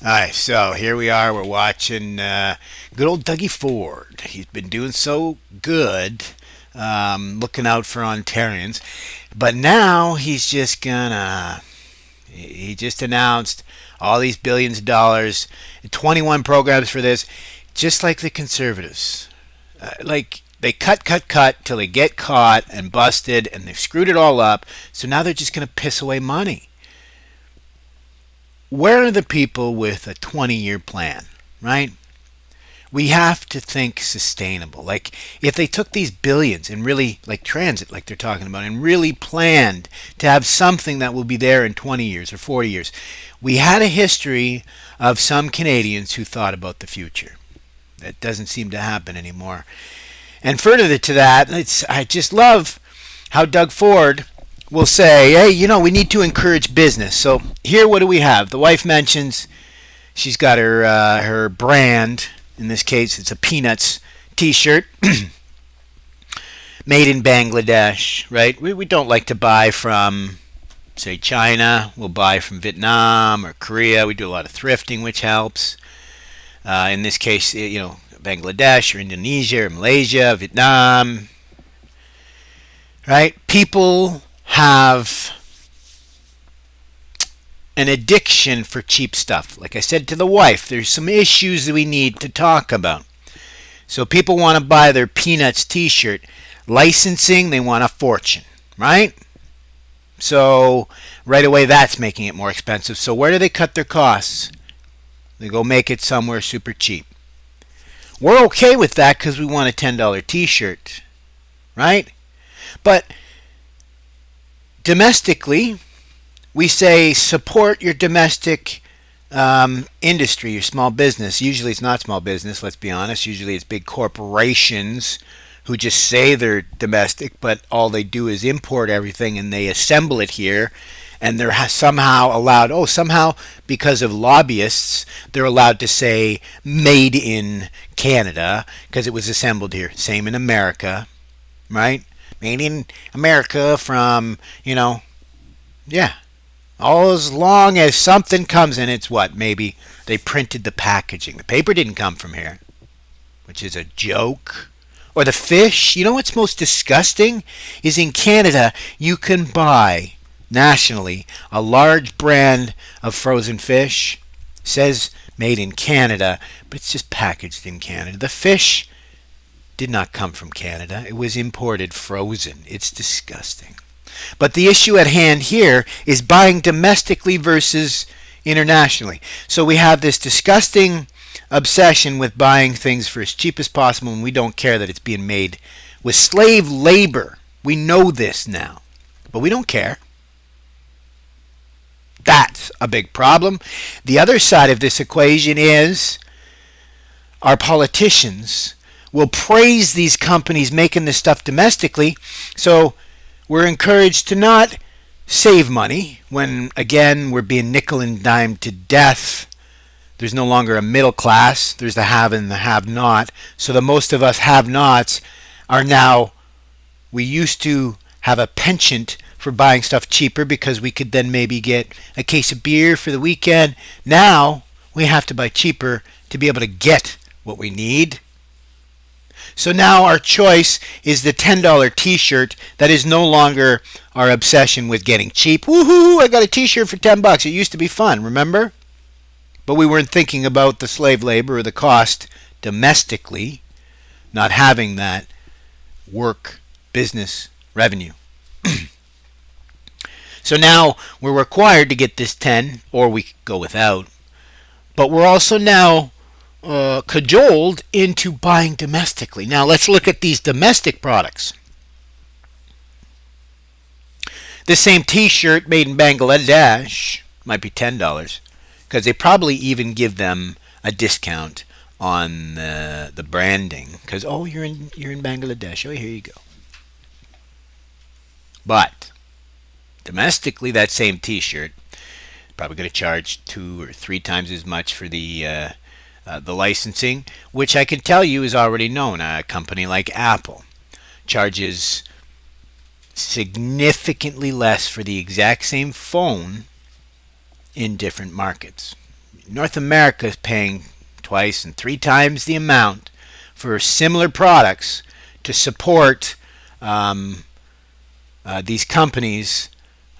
All right, so here we are. We're watching good old Dougie Ford. He's been doing so good, looking out for Ontarians. But now he's just gonna. He just announced all these billions of dollars, 21 programs for this, just like the conservatives. Like they cut till they get caught and busted, and they've screwed it all up. So now they're just gonna piss away money. Where are the people with a 20-year plan, right? We have to think sustainable. Like if they took these billions and really, like transit, like they're talking about, and really planned to have something that will be there in 20 years or 40 years. We had a history of some Canadians who thought about the future. That doesn't seem to happen anymore. And further to that, I just love how Doug Ford will say, hey, we need to encourage business. So here, what do we have? The wife mentions she's got her brand. In this case, it's a Peanuts T-shirt made in Bangladesh, right? We don't like to buy from, say, China. We'll buy from Vietnam or Korea. We do a lot of thrifting, which helps. In this case, Bangladesh or Indonesia or Malaysia, Vietnam, right? People have an addiction for cheap stuff. Like I said to the wife, there's some issues that we need to talk about. So people want to buy their Peanuts T-shirt. Licensing, they want a fortune, right? So right away, that's making it more expensive. So where do they cut their costs? They go make it somewhere super cheap. We're okay with that because we want a $10 T-shirt, right? But domestically, we say support your domestic industry, your small business. Usually it's not small business, let's be honest. Usually it's big corporations who just say they're domestic, but all they do is import everything and they assemble it here. And they're somehow allowed, somehow because of lobbyists, they're allowed to say made in Canada because it was assembled here. Same in America, right? Made in America from, yeah. All as long as something comes in, it's what? Maybe they printed the packaging. The paper didn't come from here, which is a joke. Or the fish. You know what's most disgusting? Is in Canada, you can buy nationally a large brand of frozen fish. Says made in Canada, but it's just packaged in Canada. The fish did not come from Canada. It was imported frozen. It's disgusting. But the issue at hand here is buying domestically versus internationally. So we have this disgusting obsession with buying things for as cheap as possible, and we don't care that it's being made with slave labor. We know this now, but we don't care. That's a big problem. The other side of this equation is our politicians will praise these companies making this stuff domestically. So we're encouraged to not save money when, again, we're being nickel and dimed to death. There's no longer a middle class. There's the have and the have not. So the most of us have nots are now, we used to have a penchant for buying stuff cheaper because we could then maybe get a case of beer for the weekend. Now we have to buy cheaper to be able to get what we need. So now our choice is the $10 T-shirt that is no longer our obsession with getting cheap. Woohoo! I got a T-shirt for $10. It used to be fun, remember? But we weren't thinking about the slave labor or the cost domestically, not having that work, business, revenue. So now we're required to get this 10, or we could go without. But we're also now cajoled into buying domestically. Now let's look at these domestic products. The same T-shirt made in Bangladesh might be $10 because they probably even give them a discount on the branding because you're in Bangladesh. Here you go. But domestically, that same T-shirt probably going to charge 2 or 3 times as much for the licensing, which I can tell you is already known. A company like Apple charges significantly less for the exact same phone in different markets. North America is paying twice and three times the amount for similar products to support these companies.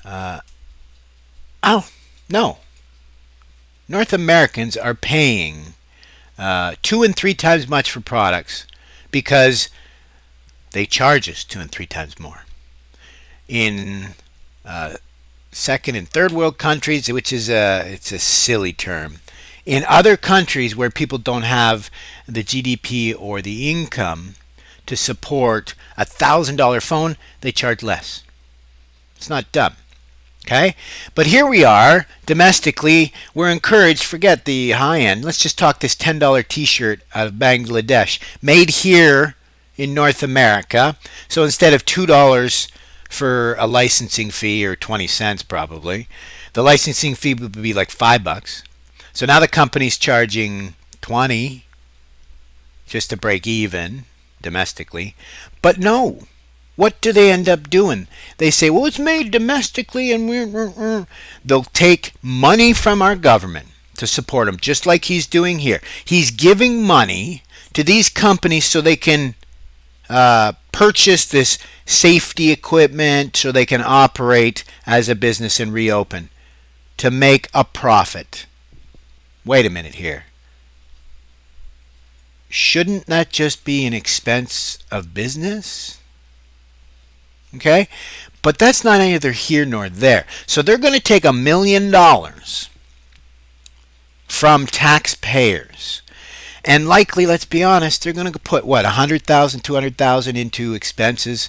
Oh, no. North Americans are paying two and three times much for products because they charge us two and three times more. In second and third world countries, which is it's a silly term. In other countries where people don't have the GDP or the income to support $1,000 phone, they charge less. It's not dumb. Okay? But here we are, domestically, we're encouraged, forget the high end, let's just talk this $10 t-shirt out of Bangladesh, made here in North America. So instead of $2 for a licensing fee, or 20 cents probably, the licensing fee would be like $5. So now the company's charging 20 just to break even domestically. But no, what do they end up doing? They say, well, it's made domestically, and they'll take money from our government to support them, just like he's doing here. He's giving money to these companies so they can purchase this safety equipment so they can operate as a business and reopen to make a profit. Wait a minute here. Shouldn't that just be an expense of business? Okay? But that's not either here nor there. So they're going to take $1 million from taxpayers. And likely, let's be honest, they're going to put, what, 100,000, 200,000 into expenses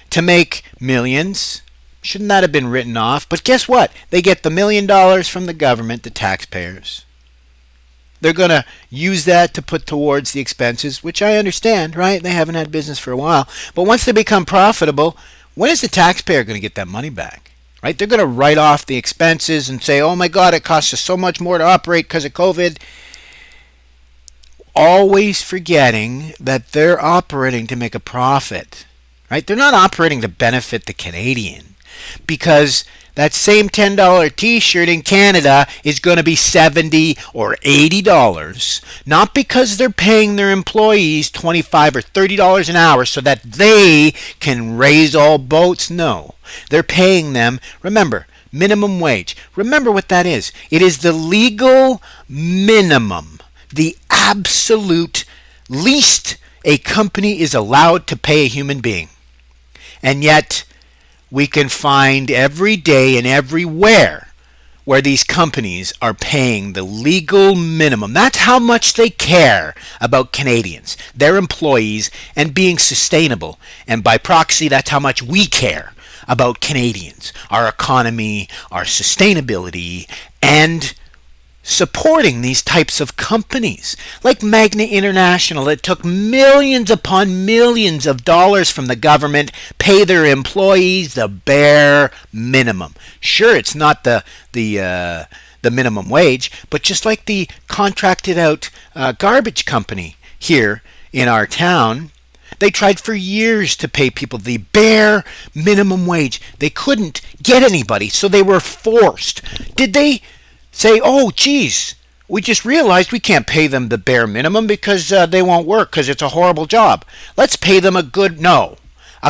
to make millions. Shouldn't that have been written off? But guess what? They get the $1 million from the government, the taxpayers. They're going to use that to put towards the expenses, which I understand, right? They haven't had business for a while. But once they become profitable, when is the taxpayer going to get that money back? Right? They're going to write off the expenses and say, oh my God, it costs us so much more to operate because of COVID. Always forgetting that they're operating to make a profit. Right? They're not operating to benefit the Canadian, because that same $10 t-shirt in Canada is going to be $70 or $80, not because they're paying their employees $25 or $30 an hour so that they can raise all boats. No, they're paying them, remember, minimum wage. Remember what that is. It is the legal minimum, the absolute least a company is allowed to pay a human being. And yet, we can find every day and everywhere where these companies are paying the legal minimum. That's how much they care about Canadians, their employees, and being sustainable. And by proxy, that's how much we care about Canadians, our economy, our sustainability, and supporting these types of companies like Magna International that took millions upon millions of dollars from the government, pay their employees the bare minimum. Sure, it's not the minimum wage, but just like the contracted out garbage company here in our town, they tried for years to pay people the bare minimum wage. They couldn't get anybody, so they were forced. Did they say, oh, geez, we just realized we can't pay them the bare minimum because they won't work because it's a horrible job. Let's pay them a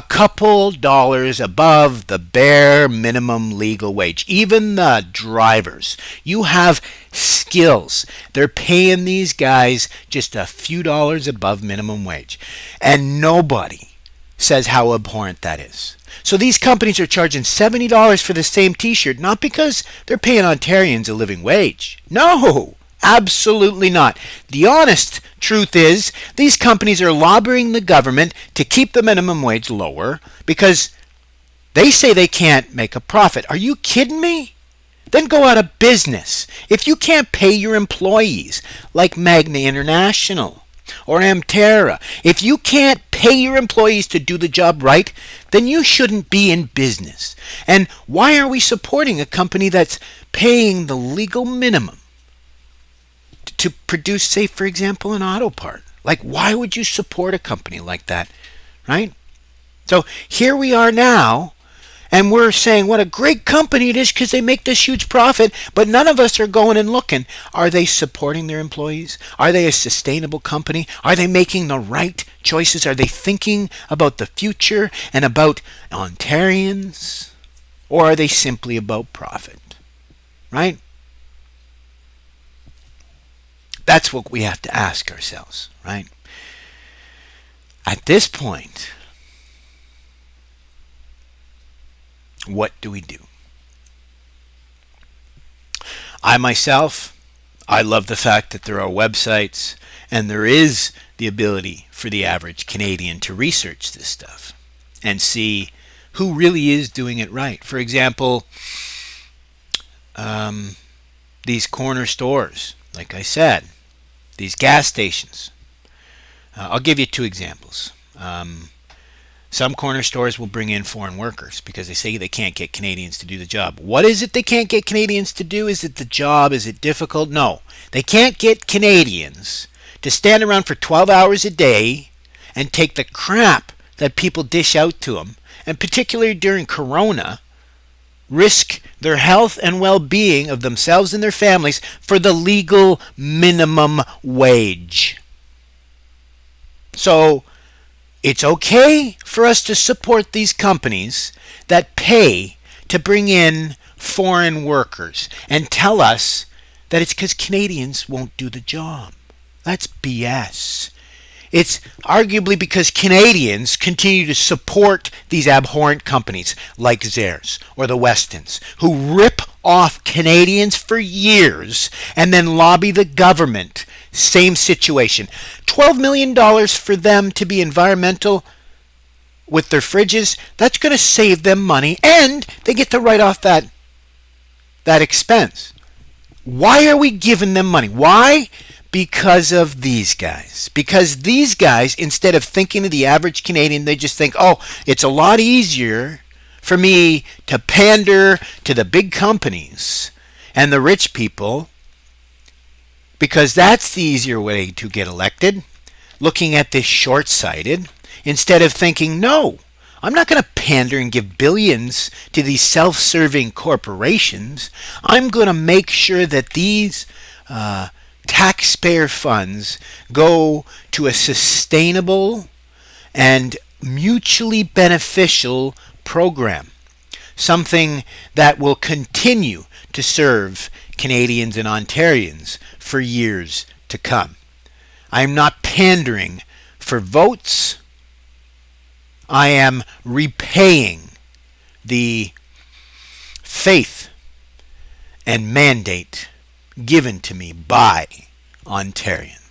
couple dollars above the bare minimum legal wage. Even the drivers. You have skills. They're paying these guys just a few dollars above minimum wage. And nobody says how abhorrent that is. So these companies are charging $70 for the same t-shirt, not because they're paying Ontarians a living wage. No, absolutely not. The honest truth is these companies are lobbying the government to keep the minimum wage lower because they say they can't make a profit. Are you kidding me? Then go out of business. If you can't pay your employees, like Magna International or Amterra, if you can't pay your employees to do the job right, then you shouldn't be in business. And why are we supporting a company that's paying the legal minimum to produce, say, for example, an auto part? Like, why would you support a company like that, right? So here we are now, And we're saying what a great company it is because they make this huge profit, but none of us are going and looking. Are they supporting their employees? Are they a sustainable company? Are they making the right choices? Are they thinking about the future and about Ontarians? Or are they simply about profit? Right? That's what we have to ask ourselves, right? At this point, what do we do? I myself, I love the fact that there are websites and there is the ability for the average Canadian to research this stuff and see who really is doing it right. For example, these corner stores, like I said, these gas stations. I'll give you two examples. Some corner stores will bring in foreign workers because they say they can't get Canadians to do the job. What is it they can't get Canadians to do? Is it the job? Is it difficult? No. They can't get Canadians to stand around for 12 hours a day and take the crap that people dish out to them, and particularly during Corona, risk their health and well-being of themselves and their families for the legal minimum wage. So it's okay for us to support these companies that pay to bring in foreign workers and tell us that it's because Canadians won't do the job. That's BS. It's arguably because Canadians continue to support these abhorrent companies like Zehrs or the Westons, who rip off Canadians for years and then lobby the government. Same situation. $12 million for them to be environmental with their fridges, that's going to save them money, and they get to write off that expense. Why are we giving them money? Why? Because of these guys. Because these guys, instead of thinking of the average Canadian, they just think, oh, it's a lot easier for me to pander to the big companies and the rich people because that's the easier way to get elected. Looking at this short-sighted, instead of thinking, no, I'm not going to pander and give billions to these self-serving corporations. I'm going to make sure that these taxpayer funds go to a sustainable and mutually beneficial program, something that will continue to serve Canadians and Ontarians for years to come. I am not pandering for votes. I am repaying the faith and mandate given to me by Ontarians.